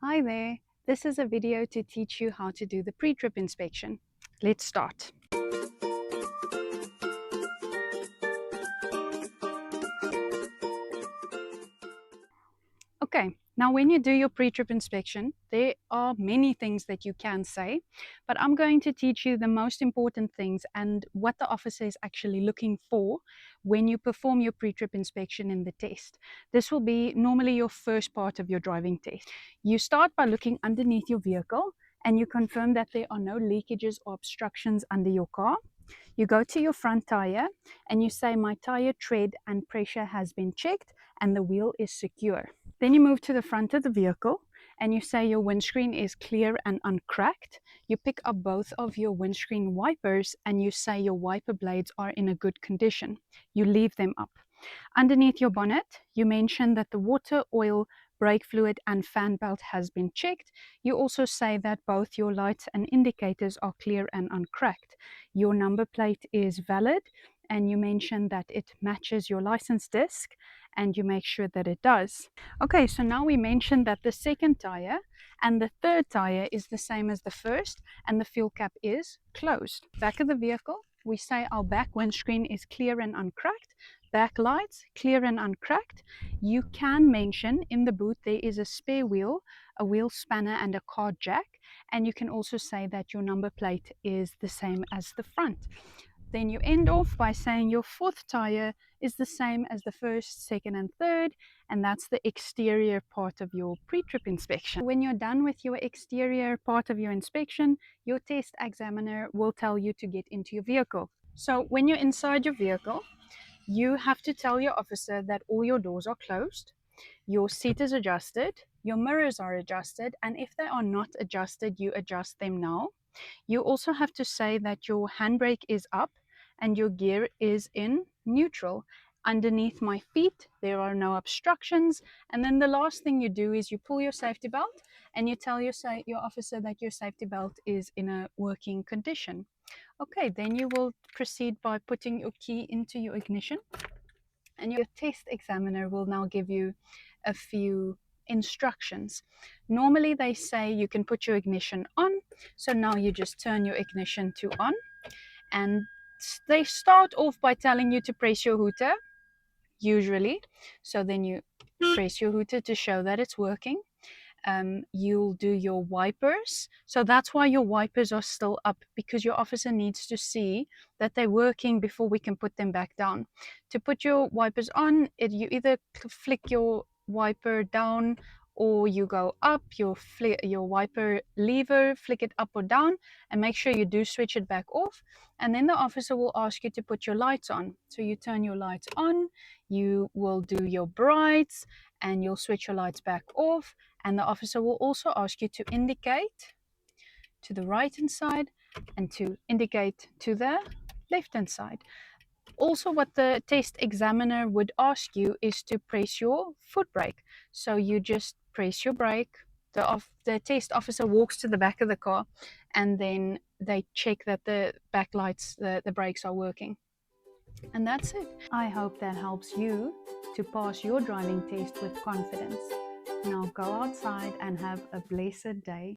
Hi there, this is a video to teach you how to do the pre-trip inspection. Let's start. Okay, now when you do your pre-trip inspection, there are many things that you can say, but I'm going to teach you the most important things and what the officer is actually looking for when you perform your pre-trip inspection in the test. This will be normally your first part of your driving test. You start by looking underneath your vehicle and you confirm that there are no leakages or obstructions under your car. You go to your front tire and you say, my tire tread and pressure has been checked and the wheel is secure. Then you move to the front of the vehicle and you say your windscreen is clear and uncracked. You pick up both of your windscreen wipers and you say your wiper blades are in a good condition. You leave them up. Underneath your bonnet, you mention that the water, oil, brake fluid and fan belt has been checked. You also say that both your lights and indicators are clear and uncracked. Your number plate is valid and you mention that it matches your license disc and you make sure that it does. Okay, so now we mentioned that the second tire and the third tire is the same as the first and the fuel cap is closed. Back of the vehicle, we say our back windscreen is clear and uncracked. Back lights, clear and uncracked. You can mention in the boot there is a spare wheel, a wheel spanner and a car jack, and you can also say that your number plate is the same as the front. Then you end off by saying your fourth tire is the same as the first, second and third, and that's the exterior part of your pre-trip inspection. When you're done with your exterior part of your inspection, your test examiner will tell you to get into your vehicle. So when you're inside your vehicle, you have to tell your officer that all your doors are closed, your seat is adjusted, your mirrors are adjusted, and if they are not adjusted, you adjust them now. You also have to say that your handbrake is up and your gear is in neutral. Underneath my feet, there are no obstructions. And then the last thing you do is you pull your safety belt and you tell your officer that your safety belt is in a working condition. Okay, then you will proceed by putting your key into your ignition and your test examiner will now give you a few instructions. Normally they say you can put your ignition on, so now you just turn your ignition to on, and they start off by telling you to press your hooter, usually. So then you press your hooter to show that it's working. You'll do your wipers. So that's why your wipers are still up, because your officer needs to see that they're working before we can put them back down. To put your wipers on, you either flick your wiper down or you go up your wiper lever, flick it up or down, and make sure you do switch it back off. And then the officer will ask you to put your lights on. So you turn your lights on, you will do your brights, and you'll switch your lights back off. And the officer will also ask you to indicate to the right hand side and to indicate to the left hand side. Also, what the test examiner would ask you is to press your foot brake. So you just press your brake. The test officer walks to the back of the car and then they check that the back lights, the brakes are working. And that's it. I hope that helps you to pass your driving test with confidence. Now go outside and have a blessed day.